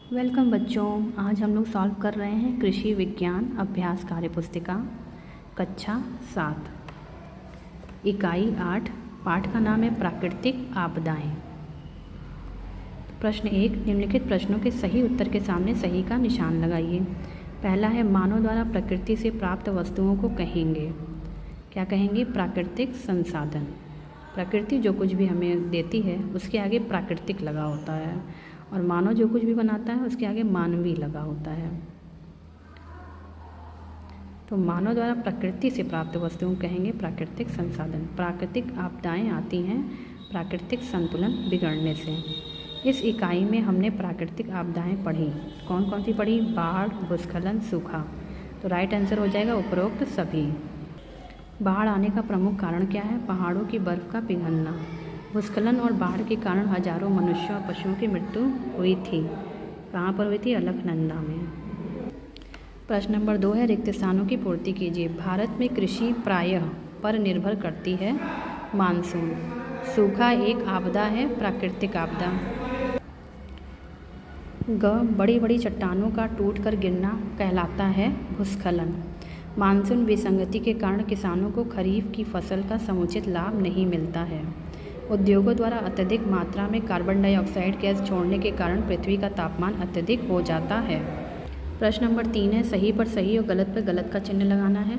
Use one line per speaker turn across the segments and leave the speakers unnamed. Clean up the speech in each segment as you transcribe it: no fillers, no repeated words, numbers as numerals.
Welcome बच्चों। आज हम लोग सॉल्व कर रहे हैं कृषि विज्ञान अभ्यास कार्य पुस्तिका कक्षा 7 इकाई 8। पाठ का नाम है प्राकृतिक आपदाएं। प्रश्न 1, निम्नलिखित प्रश्नों के सही उत्तर के सामने सही का निशान लगाइए। पहला है मानव द्वारा प्रकृति से प्राप्त वस्तुओं को कहेंगे, क्या कहेंगे? प्राकृतिक संसाधन। प्रकृति जो कुछ भी हमें देती है उसके आगे प्राकृतिक लगा होता है, और मानव जो कुछ भी बनाता है उसके आगे मानवीय लगा होता है। तो मानव द्वारा प्रकृति से प्राप्त वस्तुओं कहेंगे प्राकृतिक संसाधन। प्राकृतिक आपदाएं आती हैं प्राकृतिक संतुलन बिगड़ने से। इस इकाई में हमने प्राकृतिक आपदाएं पढ़ी। कौन कौन सी पढ़ी? बाढ़, भूस्खलन, सूखा। तो राइट आंसर हो जाएगा उपरोक्त सभी। बाढ़ आने का प्रमुख कारण क्या है? पहाड़ों की बर्फ का पिघलना। भूस्खलन और बाढ़ के कारण हजारों मनुष्यों और पशुओं की मृत्यु हुई थी। कहाँ पर हुई थी? अलकनंदा में। प्रश्न नंबर 2 है रिक्त स्थानों की पूर्ति कीजिए। भारत में कृषि प्रायः पर निर्भर करती है मानसून। सूखा एक आपदा है प्राकृतिक आपदा। बड़ी बड़ी चट्टानों का टूटकर गिरना कहलाता है भूस्खलन। मानसून विसंगति के कारण किसानों को खरीफ की फसल का समुचित लाभ नहीं मिलता है। उद्योगों द्वारा अत्यधिक मात्रा में कार्बन डाइऑक्साइड गैस छोड़ने के कारण पृथ्वी का तापमान अत्यधिक हो जाता है। प्रश्न नंबर 3 है सही पर सही और गलत पर गलत का चिन्ह लगाना है।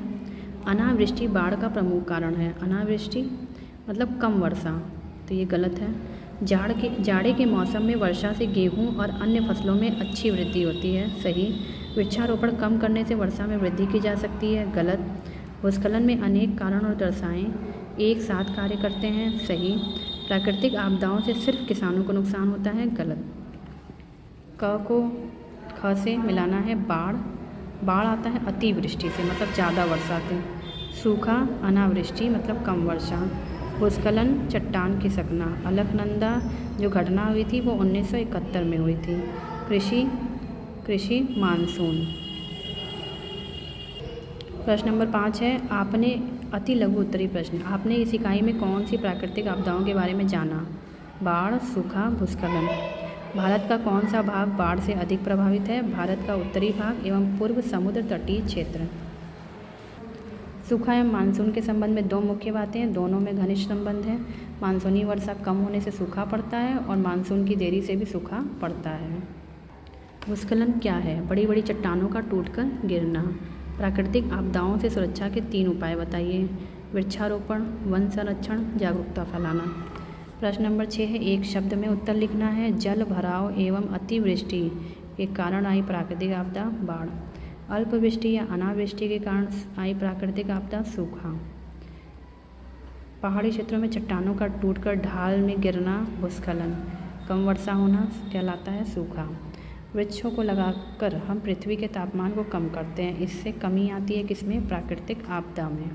अनावृष्टि बाढ़ का प्रमुख कारण है। अनावृष्टि मतलब कम वर्षा, तो ये गलत है। जाड़े के मौसम में वर्षा से गेहूं और अन्य फसलों में अच्छी वृद्धि होती है। सही। वृक्षारोपण कम करने से वर्षा में वृद्धि की जा सकती है। गलत। भूस्खलन में अनेक कारण और दशाएं एक साथ कार्य करते हैं। सही। प्राकृतिक आपदाओं से सिर्फ किसानों को नुकसान होता है। गलत। क को ख से मिलाना है बाढ़। बाढ़ आता है अतिवृष्टि से, मतलब ज़्यादा वर्षा से। सूखा अनावृष्टि मतलब कम वर्षा। भूस्खलन चट्टान खिसकना। अलकनंदा जो घटना हुई थी वो 1971 में हुई थी। कृषि मानसून। प्रश्न नंबर 5 है आपने अति लघु उत्तरी प्रश्न। आपने इस इकाई में कौन सी प्राकृतिक आपदाओं के बारे में जाना? बाढ़, सूखा, भूस्खलन। भारत का कौन सा भाग बाढ़ से अधिक प्रभावित है? भारत का उत्तरी भाग एवं पूर्व समुद्र तटीय क्षेत्र। सूखा एवं मानसून के संबंध में दो मुख्य बातें हैं, दोनों में घनिष्ठ संबंध है। मानसूनी वर्षा कम होने से सूखा पड़ता है और मानसून की देरी से भी सूखा पड़ता है। भूस्खलन क्या है? बड़ी बड़ी चट्टानों का टूटकर गिरना। प्राकृतिक आपदाओं से सुरक्षा के 3 उपाय बताइए। वृक्षारोपण, वन संरक्षण, जागरूकता फैलाना। प्रश्न नंबर 6 है एक शब्द में उत्तर लिखना है। जल भराव एवं अतिवृष्टि के कारण आई प्राकृतिक आपदा बाढ़। अल्पवृष्टि या अनावृष्टि के कारण आई प्राकृतिक आपदा सूखा। पहाड़ी क्षेत्रों में चट्टानों का टूटकर ढाल में गिरना भूस्खलन। कम वर्षा होना कहलाता है सूखा। वृक्षों को लगाकर हम पृथ्वी के तापमान को कम करते हैं, इससे कमी आती है किसमें? प्राकृतिक आपदा में।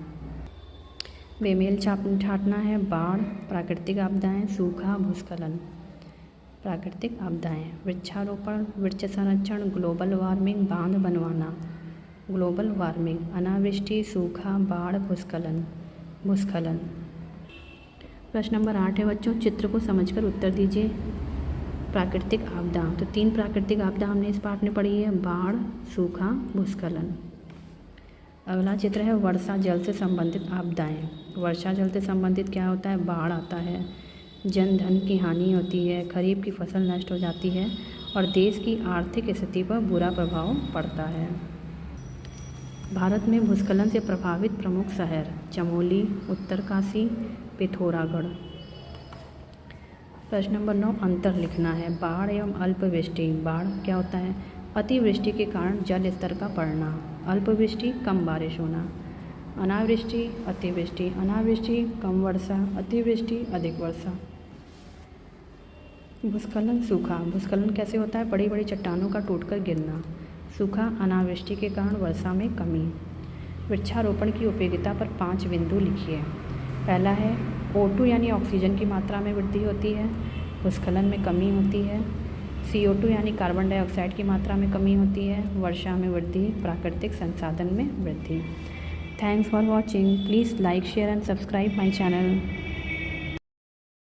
बेमेल छाटना है बाढ़। प्राकृतिक आपदाएं सूखा, भूस्खलन। प्राकृतिक आपदाएं वृक्षारोपण, वृक्ष संरक्षण, ग्लोबल वार्मिंग, बांध बनवाना। Global warming. अनावृष्टि, सूखा, बाढ़, भूस्खलन। प्रश्न नंबर 8 है बच्चों चित्र को समझकर उत्तर दीजिए। प्राकृतिक आपदा, तो 3 प्राकृतिक आपदा हमने इस पाठ में पढ़ी है, बाढ़, सूखा, भूस्खलन। अगला चित्र है वर्षा जल से संबंधित आपदाएं। वर्षा जल से संबंधित क्या होता है? बाढ़ आता है, जन धन की हानि होती है, खरीफ की फसल नष्ट हो जाती है और देश की आर्थिक स्थिति पर बुरा प्रभाव पड़ता है। भारत में भूस्खलन से प्रभावित प्रमुख शहर चमोली, उत्तरकाशी, पिथौरागढ़। प्रश्न नंबर 9 अंतर लिखना है। बाढ़ एवं अल्पवृष्टि। बाढ़ क्या होता है? अतिवृष्टि के कारण जल स्तर का बढ़ना। अल्पवृष्टि कम बारिश होना। अनावृष्टि अतिवृष्टि। अनावृष्टि कम वर्षा, अतिवृष्टि अधिक वर्षा। भूस्खलन सूखा। भूस्खलन कैसे होता है? बड़ी बड़ी चट्टानों का टूटकर गिरना। सूखा अनावृष्टि के कारण वर्षा में कमी। वृक्षारोपण की उपयोगिता पर 5 बिंदु लिखिए। पहला है O2 यानी ऑक्सीजन की मात्रा में वृद्धि होती है, भूस्खलन में कमी होती है। CO2 यानी कार्बन डाइऑक्साइड की मात्रा में कमी होती है, वर्षा में वृद्धि, प्राकृतिक संसाधन में वृद्धि। Thanks for watching. Please like, share and subscribe my channel.